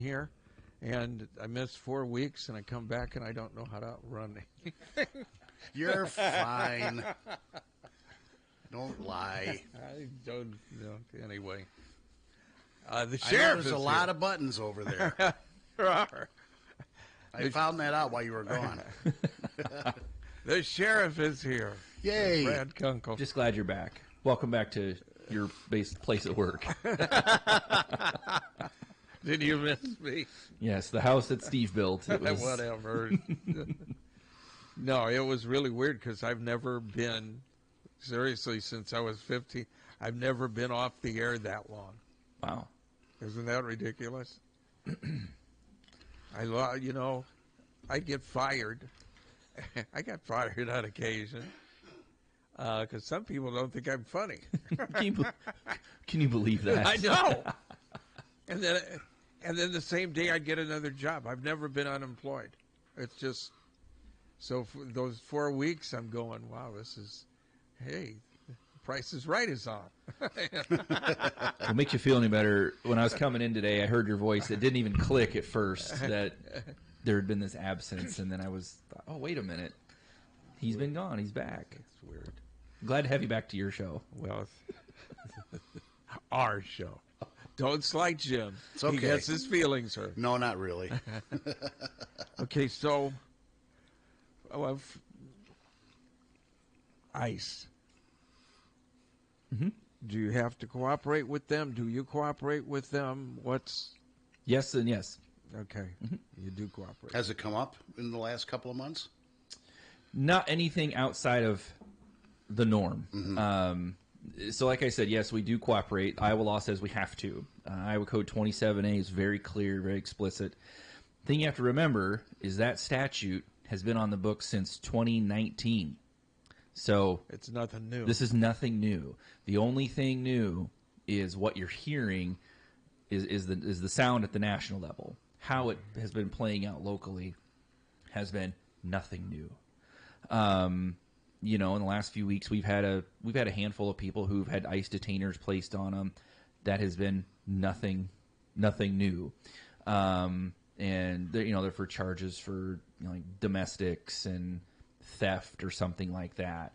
here, and I missed 4 weeks, and I come back and I don't know how to run anything. You're fine. Don't lie. I don't know. Anyway, the I know sheriff there's is a lot of buttons over there. There are. I found that out while you were gone. The sheriff is here. Yay. Brad Kunkel. Just glad you're back. Welcome back to your place at work. Did you miss me? Yes, the house that Steve built. It was... Whatever. No, it was really weird because I've never been, seriously, since I was 15, I've never been off the air that long. Wow. Isn't that ridiculous? I get fired. I got fired on occasion because some people don't think I'm funny. Can you believe that? I know. And then the same day I'd get another job. I've never been unemployed. It's just, so for those 4 weeks I'm going, wow, hey, Price is Right is on. What makes you feel any better? When I was coming in today, I heard your voice. It didn't even click at first that there had been this absence, and then I thought, oh, wait a minute. He's been gone. He's back. It's weird. Glad to have you back to your show. Well, our show. Don't slight Jim. It's okay. He gets his feelings hurt. No, not really. Okay, so ICE. Mm-hmm. Do you have to cooperate with them? Do you cooperate with them? Yes and yes. Okay, you do cooperate. Has it come up in the last couple of months? Not anything outside of the norm. Mm-hmm. So like I said, yes, we do cooperate. Iowa law says we have to. Iowa Code 27A is very clear, very explicit. The thing you have to remember is that statute has been on the books since 2019. So it's nothing new. This is nothing new. The only thing new is what you're hearing is the sound at the national level. How it has been playing out locally has been nothing new. In the last few weeks, we've had a handful of people who've had ICE detainers placed on them. That has been nothing new. And they're for charges for like domestics and theft or something like that.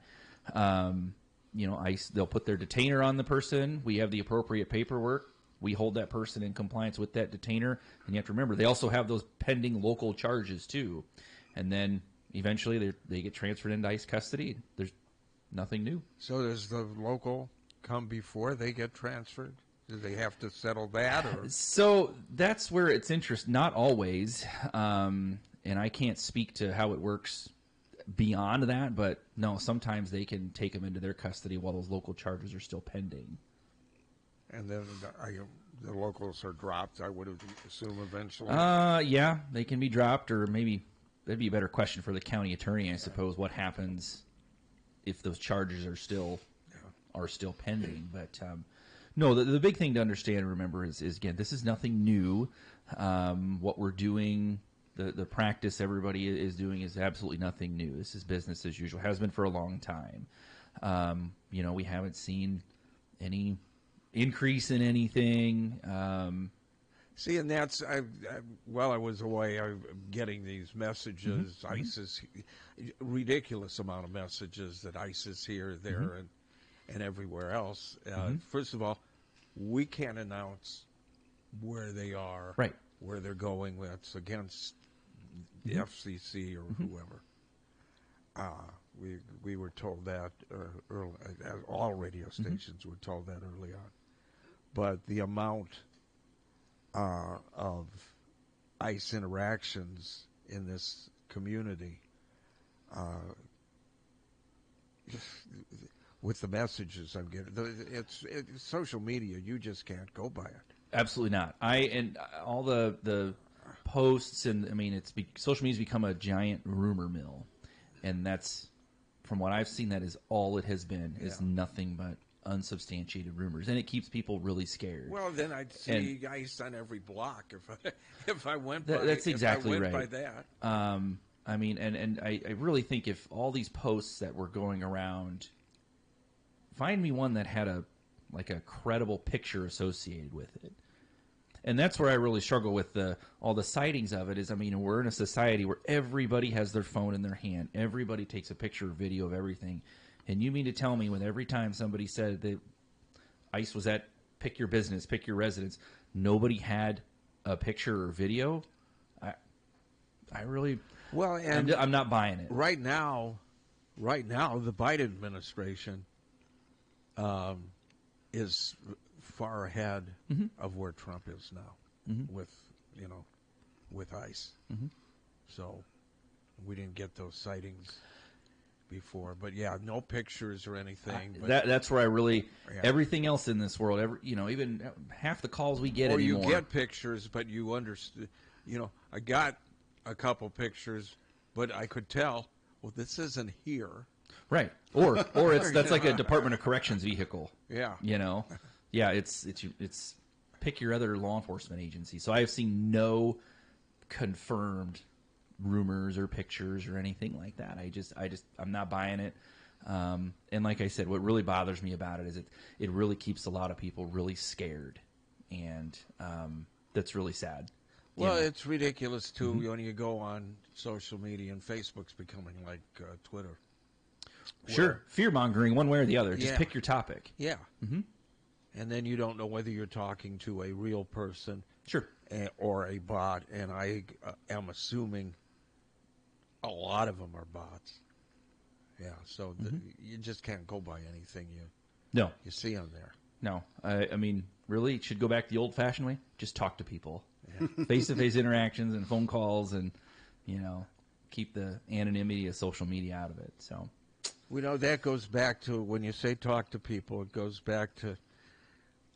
ICE, they'll put their detainer on the person. We have the appropriate paperwork. We hold that person in compliance with that detainer. And you have to remember, they also have those pending local charges too. And then eventually they get transferred into ICE custody. There's nothing new. So does the local come before they get transferred? Do they have to settle that? Or? So that's where it's interesting. Not always. And I can't speak to how it works beyond that. But no, sometimes they can take them into their custody while those local charges are still pending. And then the locals are dropped, I would assume, eventually. Yeah, they can be dropped, or maybe that'd be a better question for the county attorney, I suppose. What happens if those charges are still pending? But no, the big thing to understand and remember is again, this is nothing new. What we're doing, the practice everybody is doing is absolutely nothing new. This is business as usual. Has been for a long time. We haven't seen any increase in anything. See, and that's while I was away, I'm getting these messages. Mm-hmm. ICE is ridiculous amount of messages that ICE is here, there, and everywhere else. First of all, we can't announce where they are, right? Where they're going. That's against the FCC or whoever. We were told that early. All radio stations were told that early on. But the amount of ICE interactions in this community with the messages I'm getting, it's social media. You just can't go by it. Absolutely not. All the posts and social media's become a giant rumor mill, and that's, from what I've seen, that is all it has been. Is nothing but unsubstantiated rumors, and it keeps people really scared. Well, then I'd see ICE on every block if I went by. That's exactly right. By that. I really think if all these posts that were going around, find me one that had a credible picture associated with it. And that's where I really struggle with all the sightings of it. Is, I mean, we're in a society where everybody has their phone in their hand. Everybody takes a picture or video of everything. And you mean to tell me when every time somebody said that ICE was at pick your business, pick your residence, nobody had a picture or video? I really, Well, and I'm not buying it. right now, the Biden administration is far ahead of where Trump is now with ICE. So we didn't get those sightings before, but yeah, no pictures or anything. But, That's where I really Yeah. everything else in this world, even half the calls we get or anymore. you get pictures, but you understand. I got a couple pictures, but I could tell. Well, this isn't here. Right. Or that's like a Department of Corrections vehicle. Yeah. Yeah, it's pick your other law enforcement agency. So I have seen no confirmed rumors or pictures or anything like that. I'm not buying it. And like I said, what really bothers me about it is it really keeps a lot of people really scared, and that's really sad. Well, it's ridiculous too when you go on social media, and Facebook's becoming like Twitter. Sure, fear mongering one way or the other. Just Yeah. pick your topic. Yeah. And then you don't know whether you're talking to a real person Sure. or a bot, and I am assuming a lot of them are bots. Yeah, so you just can't go by anything No, you see on there. no. I mean, really, it should go back the old-fashioned way. Just talk to people. Face-to-face interactions and phone calls, and keep the anonymity of social media out of it. So, That goes back to when you say talk to people. It goes back to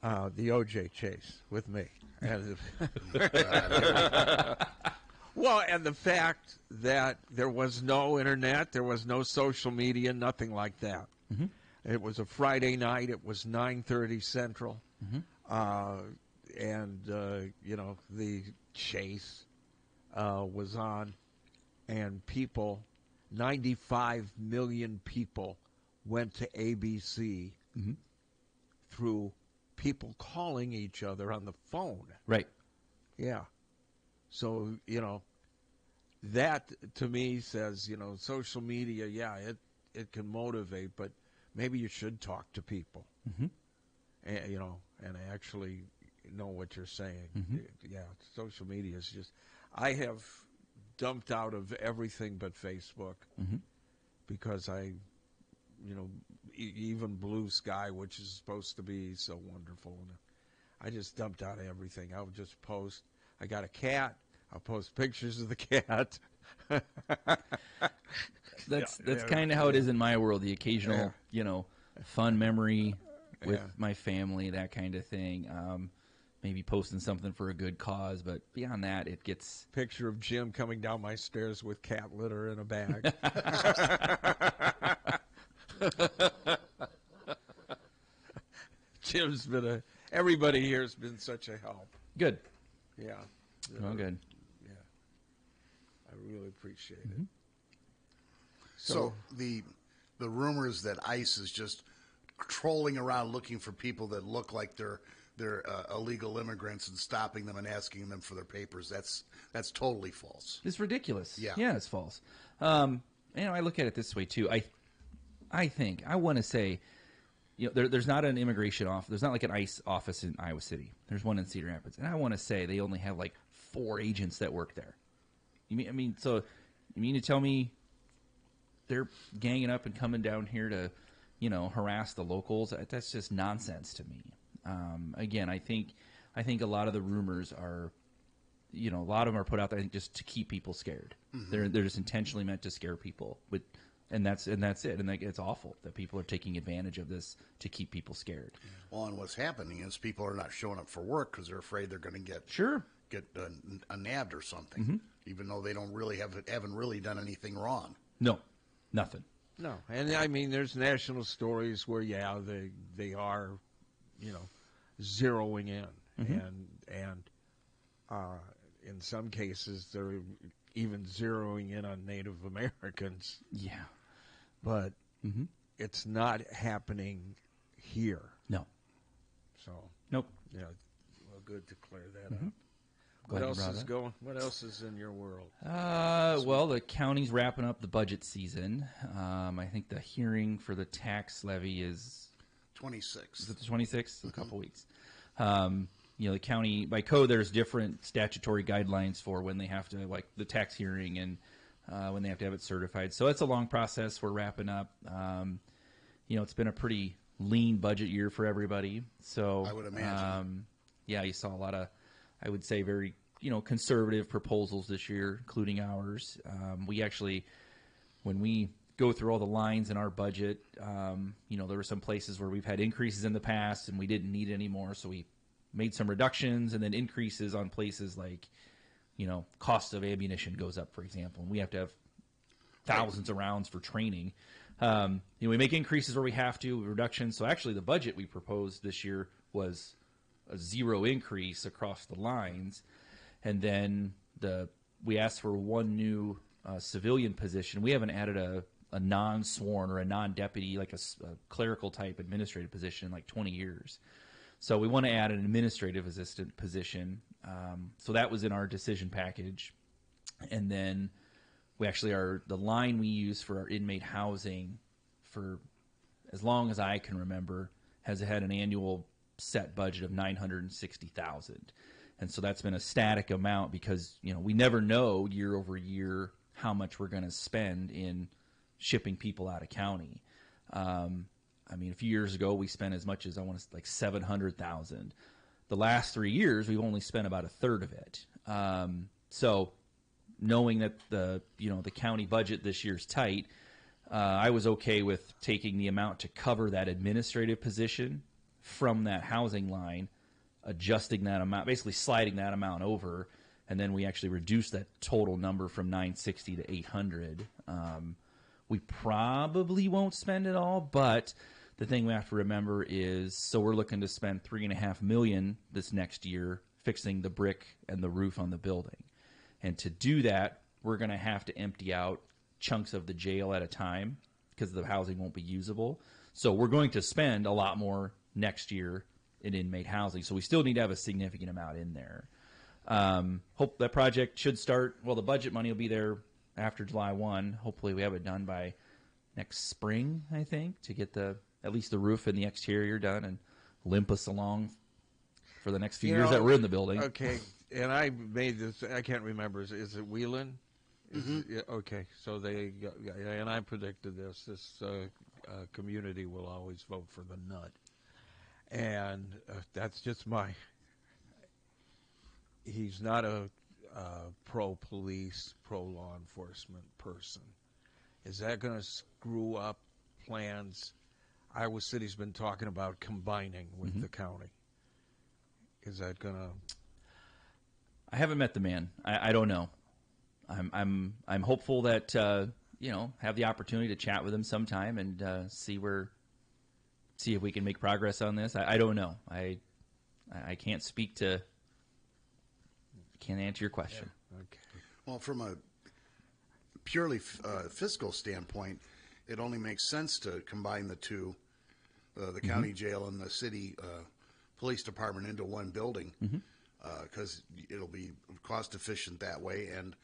the OJ chase with me, and well, and the fact that there was no internet, there was no social media, nothing like that. It was a Friday night. It was 9:30 Central, and the chase was on, and 95 million people went to ABC through people calling each other on the phone. right. Yeah. So, that to me says, social media, yeah, it can motivate, but maybe you should talk to people, and actually know what you're saying. Yeah, social media is just, I have dumped out of everything but Facebook because even Blue Sky, which is supposed to be so wonderful, and I just dumped out of everything. I would just post. I got a cat. I'll post pictures of the cat. That's kind of how it is in my world. The occasional, fun memory with my family, that kind of thing. Maybe posting something for a good cause, but beyond that, it gets Picture of Jim coming down my stairs with cat litter in a bag. Jim's been everybody here has been such a help. good. Yeah. Oh, good. Yeah. I really appreciate it. So the rumors that ICE is just trolling around looking for people that look like they're illegal immigrants and stopping them and asking them for their papers, that's totally false. It's ridiculous. Yeah. It's false. I look at it this way too. I want to say, there's not an immigration office. There's not like an ICE office in Iowa City. There's one in Cedar Rapids, and I want to say they only have like 4 agents that work there. So you mean to tell me they're ganging up and coming down here to, harass the locals? That's just nonsense to me. Again, I think a lot of the rumors are, a lot of them are put out there just to keep people scared. They're just intentionally meant to scare people. And that's it. And it's awful that people are taking advantage of this to keep people scared. Well, and what's happening is people are not showing up for work because they're afraid they're going to get nabbed or something, even though they haven't really done anything wrong. No, nothing. No, and there's national stories where they are, zeroing in, and in some cases they're even zeroing in on Native Americans. Yeah, but it's not happening here. no, So nope. yeah, good to clear that up. What Glad you else brought is it. going? What else is in your world? Well, the county's wrapping up the budget season. I think the hearing for the tax levy is 26. it the 26th? A couple weeks. The county, by code, there's different statutory guidelines for when they have to, like the tax hearing and when they have to have it certified. So it's a long process. We're wrapping up. It's been a pretty lean budget year for everybody. So I would imagine. You saw a lot of, I would say, very conservative proposals this year, including ours. We actually, when we go through all the lines in our budget, there were some places where we've had increases in the past and we didn't need it anymore, so we made some reductions and then increases on places like, cost of ammunition goes up, for example, and we have to have thousands of rounds for training. We make increases where we have to, reductions. So actually the budget we proposed this year was a zero increase across the lines. And then we asked for one new civilian position. We haven't added a non-sworn or a non-deputy, like a clerical type administrative position in like 20 years. So we want to add an administrative assistant position. So that was in our decision package. And then we actually the line we use for our inmate housing for as long as I can remember has had an annual set budget of $960,000. And so that's been a static amount because, we never know year over year how much we're going to spend in shipping people out of county. A few years ago, we spent as much as, I want to like $700,000. The last 3 years, we've only spent about a third of it. So knowing that the county budget this year's tight, I was okay with taking the amount to cover that administrative position from that housing line, adjusting that amount, basically sliding that amount over, and then we actually reduced that total number from 960 to 800. We probably won't spend it all, but the thing we have to remember is, so we're looking to spend $3.5 million this next year fixing the brick and the roof on the building. And to do that, we're going to have to empty out chunks of the jail at a time because the housing won't be usable. So we're going to spend a lot more next year in inmate housing. So we still need to have a significant amount in there. Hope that project should start. Well, the budget money will be there after July 1. Hopefully we have it done by next spring, I think, to get at least the roof and the exterior done and limp us along for the next few years that we're in the building. Okay, and I made this, I can't remember, is it Wheelan? Yeah, okay, so and I predicted this community will always vote for the nut. And that's just he's not a pro-police, pro-law enforcement person. Is that going to screw up plans? Iowa City's been talking about combining with the county. Is that going to... I haven't met the man. I don't know. I'm hopeful that have the opportunity to chat with him sometime and see if we can make progress on this. I don't know. I can't speak to. Can't answer your question. Yeah. Okay. Well, from a purely fiscal standpoint, it only makes sense to combine the two, the county jail and the city police department into one building, because it'll be cost efficient that way. And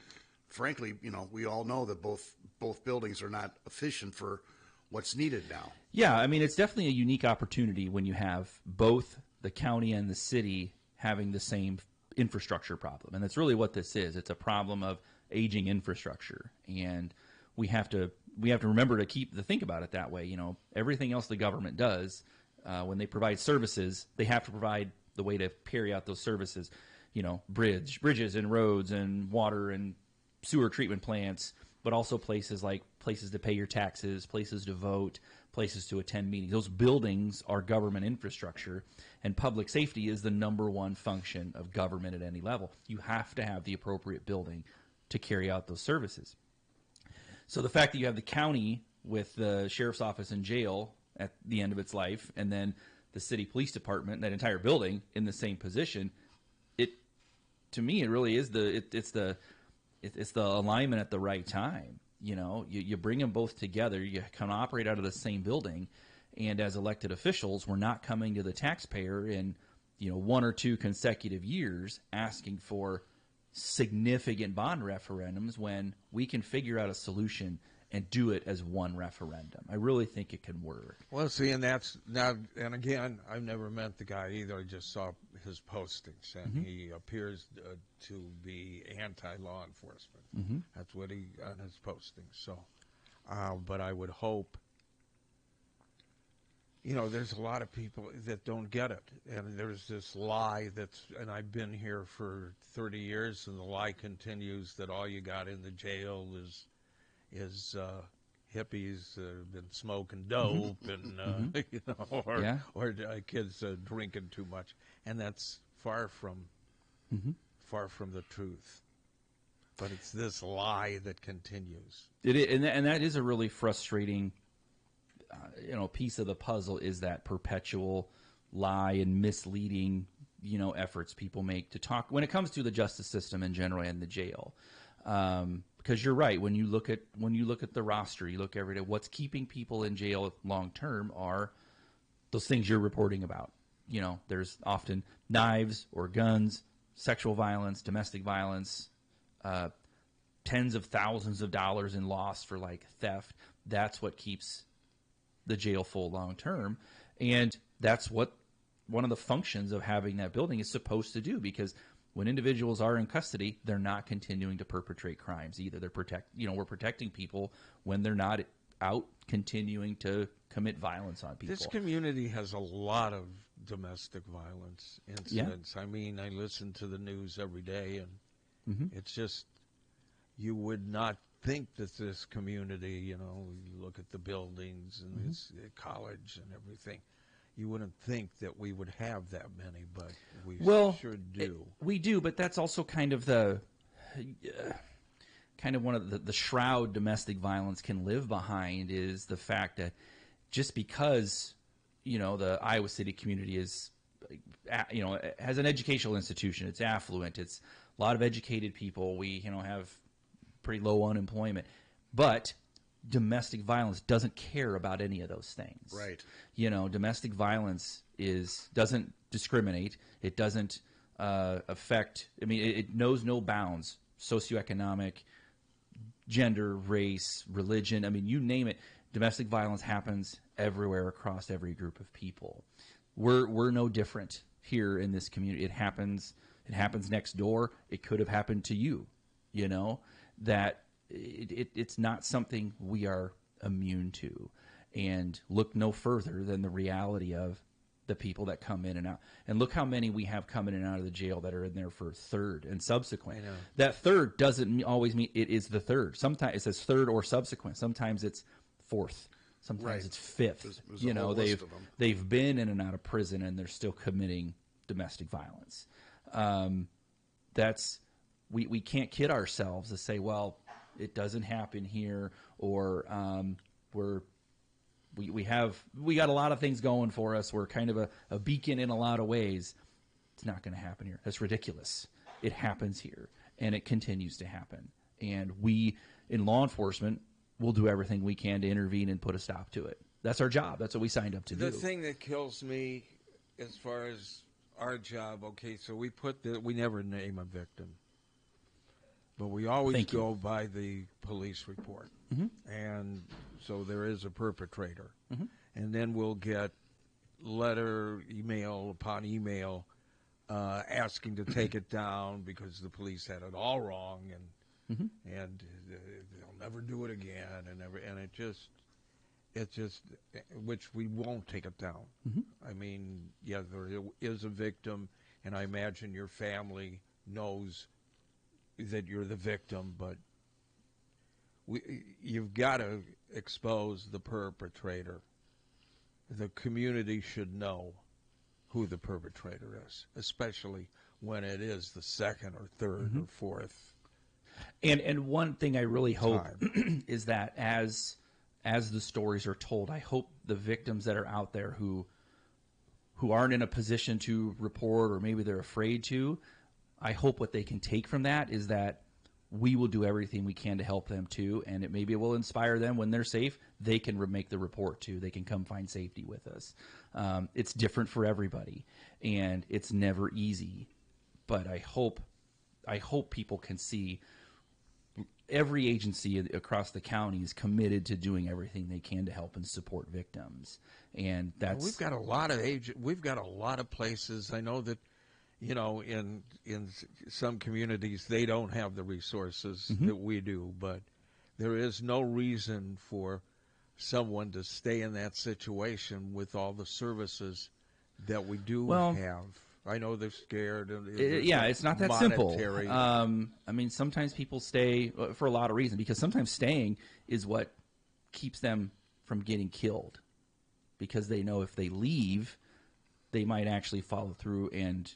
frankly, we all know that both buildings are not efficient for what's needed now. Yeah, it's definitely a unique opportunity when you have both the county and the city having the same infrastructure problem. And that's really what this is. It's a problem of aging infrastructure. And we have to remember to think about it that way. Everything else the government does, when they provide services, they have to provide the way to carry out those services. Bridges and roads and water and sewer treatment plants, but also places to pay your taxes, places to vote, places to attend meetings. Those buildings are government infrastructure, and public safety is the number one function of government at any level. You have to have the appropriate building to carry out those services. So the fact that you have the county with the sheriff's office and jail at the end of its life, and then the city police department, that entire building in the same position, to me, it really is it's the alignment at the right time. You bring them both together. You can operate out of the same building, and as elected officials, we're not coming to the taxpayer and 1 or 2 consecutive years asking for significant bond referendums when we can figure out a solution and do it as one referendum. I really think it can work. Well, see, and that's now, and again, I've never met the guy either. I just saw his postings, and he appears to be anti-law enforcement. That's what he on his postings. So, but I would hope. There's a lot of people that don't get it, and there's this lie and I've been here for 30 years, and the lie continues that all you got in the jail is hippies have been smoking dope and or kids drinking too much, and that's far from the truth. But it's this lie that continues. It is, and that is a really frustrating piece of the puzzle, is that perpetual lie and misleading efforts people make to talk when it comes to the justice system in general and the jail. Because you're right, when you look at the roster, you look every day, what's keeping people in jail long term are those things you're reporting about. There's often knives or guns, sexual violence, domestic violence, tens of thousands of dollars in loss for theft. That's what keeps the jail full long term, and that's what one of the functions of having that building is supposed to do, because when individuals are in custody, they're not continuing to perpetrate crimes either. We're protecting people when they're not out continuing to commit violence on people. This community has a lot of domestic violence incidents. Yeah. I mean, I listen to the news every day, and it's just, you would not think that this community, you look at the buildings and this college and everything, you wouldn't think that we would have that many, but we sure do. We do, but that's also kind of one of the shroud domestic violence can live behind, is the fact that just because the Iowa City community is has an educational institution, it's affluent, it's a lot of educated people, we have pretty low unemployment, but domestic violence doesn't care about any of those things. Right. Domestic violence doesn't discriminate. It doesn't affect. I mean, it knows no bounds. Socioeconomic, gender, race, religion. I mean, you name it. Domestic violence happens everywhere across every group of people. We're no different here in this community. It happens. It happens next door. It could have happened to you. That it's not something we are immune to, and look no further than the reality of the people that come in and out. And look how many we have coming in and out of the jail that are in there for third and subsequent. I know. That third doesn't always mean it is the third. Sometimes it says third or subsequent. Sometimes it's fourth. Sometimes it's fifth. There's they've been in and out of prison and they're still committing domestic violence. We can't kid ourselves to say, well, it doesn't happen here, or we got a lot of things going for us. We're kind of a beacon in a lot of ways. It's not going to happen here. That's ridiculous. It happens here, and it continues to happen. And we, in law enforcement, will do everything we can to intervene and put a stop to it. That's our job. That's what we signed up to do. The thing that kills me as far as our job, okay, so we never name a victim. But we always go by the police report. And so there is a perpetrator. And then we'll get letter, email upon email asking to take it down because the police had it all wrong, and they'll never do it again, and it just which we won't take it down. I mean, yeah, there is a victim, and I imagine your family knows that you're the victim, but you've got to expose the perpetrator. The community should know who the perpetrator is, especially when it is the second or third or fourth. And one thing I really hope is that as the stories are told, I hope the victims that are out there who aren't in a position to report, or maybe they're afraid to, I hope what they can take from that is that we will do everything we can to help them too, and maybe it will inspire them when they're safe. They can make the report too. They can come find safety with us. It's different for everybody, and it's never easy. But I hope people can see every agency across the county is committed to doing everything they can to help and support victims, and that's we've got a lot of we've got a lot of places. I know that, in some communities they don't have the resources that we do, but there is no reason for someone to stay in that situation with all the services that we do have. I know they're scared. It's not that monetary. simple. I mean, sometimes people stay for a lot of reasons, because sometimes staying is what keeps them from getting killed, because they know if they leave, they might actually follow through, and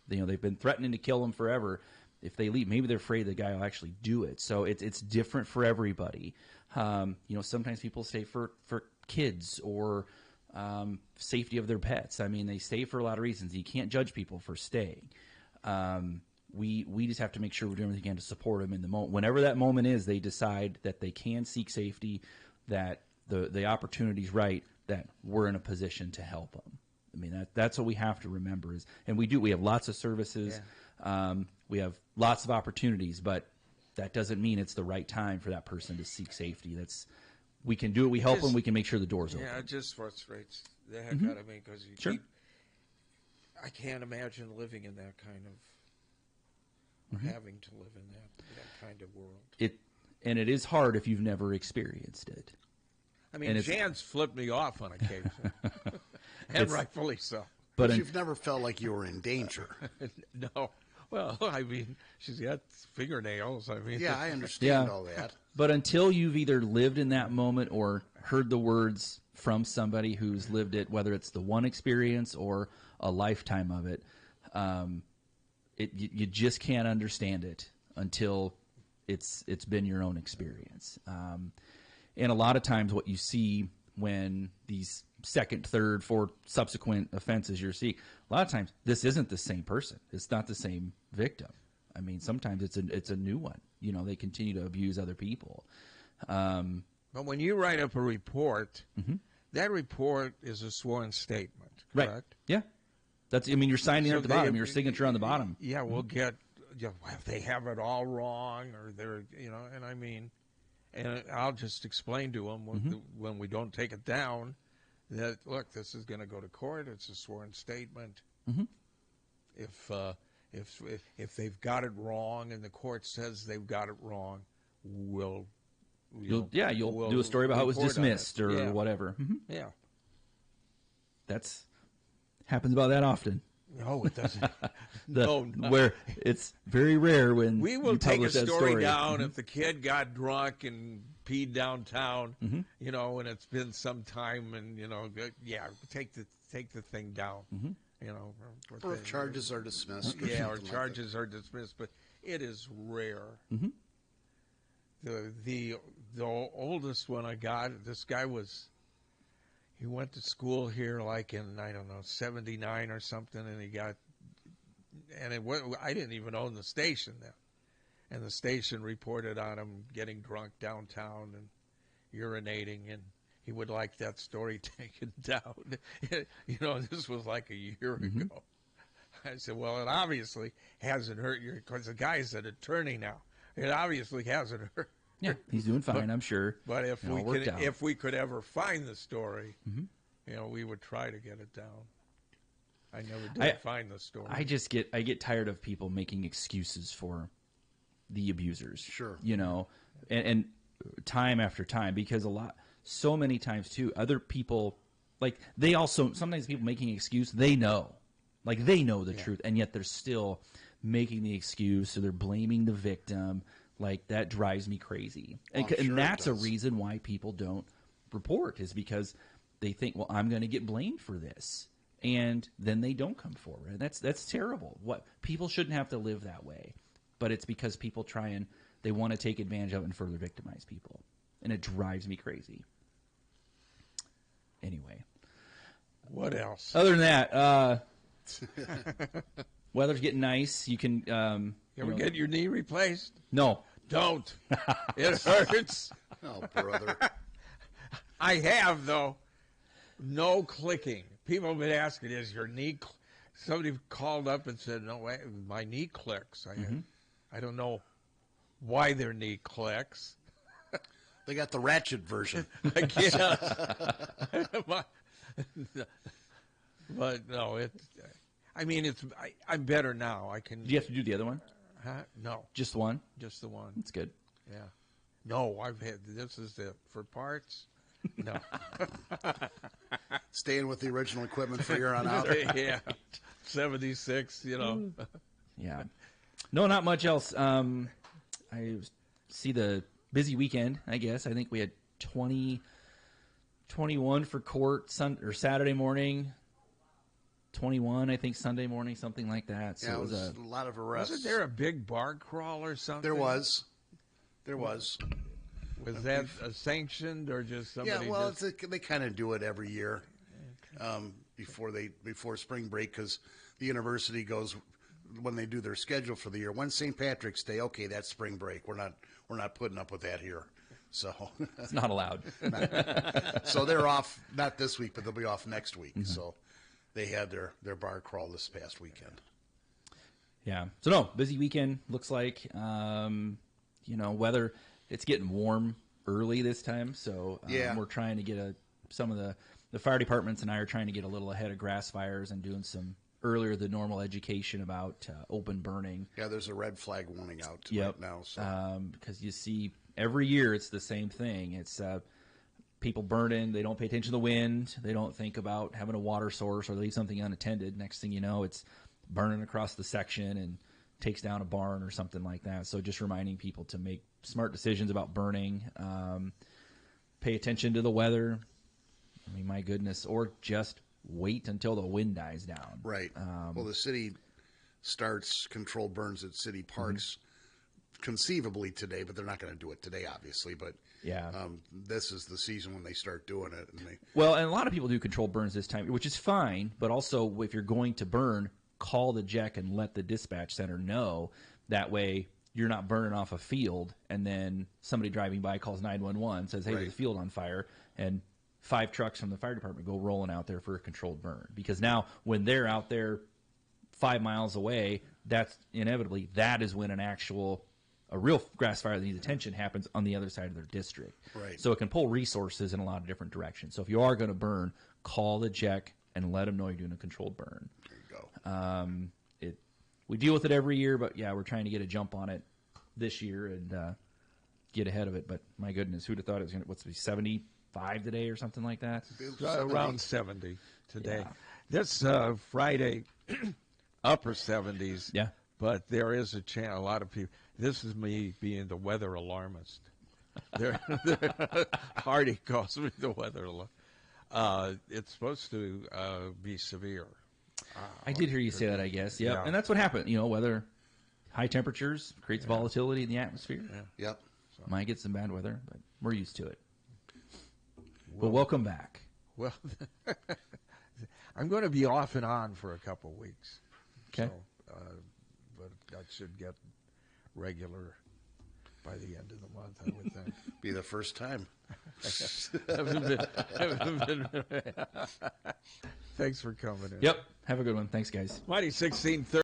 they've been threatening to kill them forever. If they leave, maybe they're afraid the guy will actually do it. So it's different for everybody. Sometimes people stay for kids or safety of their pets. I mean, they stay for a lot of reasons. You can't judge people for staying. We just have to make sure we're doing everything we can to support them in the moment. Whenever that moment is, they decide that they can seek safety, that the opportunity's right, that we're in a position to help them. I mean, that's what we have to remember and we have lots of services. Yeah. We have lots of opportunities, but that doesn't mean it's the right time for that person to seek safety. We can do it. We help them. We can make sure the door's open. Yeah, it just frustrates the heck out of me, because I can't imagine living in that kind of, having to live in that kind of world. And it is hard if you've never experienced it. I mean, Jan's flipped me off on occasion, and rightfully so. But you've never felt like you were in danger. No. Well, I mean, she's got fingernails. I mean, yeah, I understand all that. But until you've either lived in that moment or heard the words from somebody who's lived it, whether it's the one experience or a lifetime of it, you just can't understand it until it's been your own experience. And a lot of times what you see when these second, third, fourth subsequent offenses you're seeing, a lot of times this isn't the same person. It's not the same victim. I mean, sometimes it's a new one. They continue to abuse other people. But when you write up a report, that report is a sworn statement, correct? Right. Yeah. You're signing at the bottom. Your signature on the bottom. Yeah, we'll get if they have it all wrong, or they're and I mean, and I'll just explain to them when we don't take it down that, look, this is going to go to court. It's a sworn statement. If they've got it wrong and the court says they've got it wrong, you'll do a story about how it was dismissed or whatever. Yeah, that's happens about that often. No, it doesn't. Where it's very rare when we will you take a story down if the kid got drunk and peed downtown, and it's been some time, and take the thing down, or if charges are dismissed. Or charges are dismissed, but it is rare. The oldest one I got, this guy he went to school here like in, I don't know, 79 or something, I didn't even own the station then. And the station reported on him getting drunk downtown and urinating, and he would like that story taken down. This was like a year ago. I said, well, it obviously hasn't hurt you, because the guy's an attorney now. It obviously hasn't hurt. Yeah, he's doing fine, I'm sure. But if we could ever find the story, we would try to get it down. I never did find the story. I get tired of people making excuses for the abusers. Sure. And time after time, because so many times too, other people, like, they also, sometimes people making an excuse, they know the truth, and yet they're still making the excuse, or they're blaming the victim. Like, that drives me crazy. Well, and that's a reason why people don't report, is because they think, well, I'm going to get blamed for this. And then they don't come forward. And that's terrible. People shouldn't have to live that way. But it's because people they want to take advantage of it and further victimize people. And it drives me crazy. Anyway. What else? Other than that, weather's getting nice. You can You ever get your knee replaced? No. Don't. It hurts. Oh, brother. I have, though. No clicking. People have been asking, is your knee... Somebody called up and said, no, wait, my knee clicks. I don't know why their knee clicks. They got the ratchet version. I guess. But no, I'm better now. I can... Do you have to do the other one? No, Just one? just the one. That's good. Yeah. No, this is for parts. No. Staying with the original equipment for here on out. Yeah. 76, Yeah. No, not much else. I see the busy weekend, I guess. I think we had 21 for court Saturday morning. 21, I think, Sunday morning, something like that. So Yeah, it was a lot of arrests. Wasn't there a big bar crawl or something? There was. Was that sanctioned or just somebody? Yeah, well, they kind of do it every year before spring break, because the university goes, when they do their schedule for the year, when's St. Patrick's Day? Okay, that's spring break. We're not putting up with that here. So it's not allowed. So they're off, not this week, but they'll be off next week. Mm-hmm. So they had their bar crawl this past weekend. Yeah. So no, busy weekend looks like. Weather, it's getting warm early this time, so we're trying to get some of the fire departments and I are trying to get a little ahead of grass fires and doing some earlier than normal education about open burning. Yeah, there's a red flag warning out right now. So. Because you see every year it's the same thing. It's people burning, they don't pay attention to the wind, they don't think about having a water source or leave something unattended. Next thing you know, it's burning across the section and takes down a barn or something like that. So just reminding people to make smart decisions about burning, pay attention to the weather. I mean, my goodness, or just wait until the wind dies down. Right. Well, the city starts controlled burns at city parks conceivably today, but they're not going to do it today, obviously. But this is the season when they start doing it. And and a lot of people do controlled burns this time, which is fine. But also, if you're going to burn, call the JEC and let the dispatch center know. That way you're not burning off a field and then somebody driving by calls 911, says, hey, there's a field on fire, and 5 trucks from the fire department go rolling out there for a controlled burn. Because now when they're out there 5 miles away, that's inevitably, that is when a real grass fire that needs attention happens on the other side of their district. Right. So it can pull resources in a lot of different directions. So if you are going to burn, call the JEC and let them know you're doing a controlled burn. There you go. We deal with it every year, but we're trying to get a jump on it this year and get ahead of it. But my goodness, who'd have thought it was going to be 75 today or something like that? Around 70 today. This Friday, upper 70s. Yeah. But there is a chance, a lot of people, this is me being the weather alarmist. Hardy calls me the weather alarmist. It's supposed to be severe. I did hear you say that, I guess. Yep. Yeah. And that's what happened. Weather, high temperatures creates volatility in the atmosphere. Yeah. Yep. So. Might get some bad weather, but we're used to it. Well, welcome back. Well, I'm going to be off and on for a couple weeks. Okay. So, but that should get regular by the end of the month, I would think. Be the first time. Thanks for coming in. Yep. Have a good one. Thanks, guys. Mighty 1630.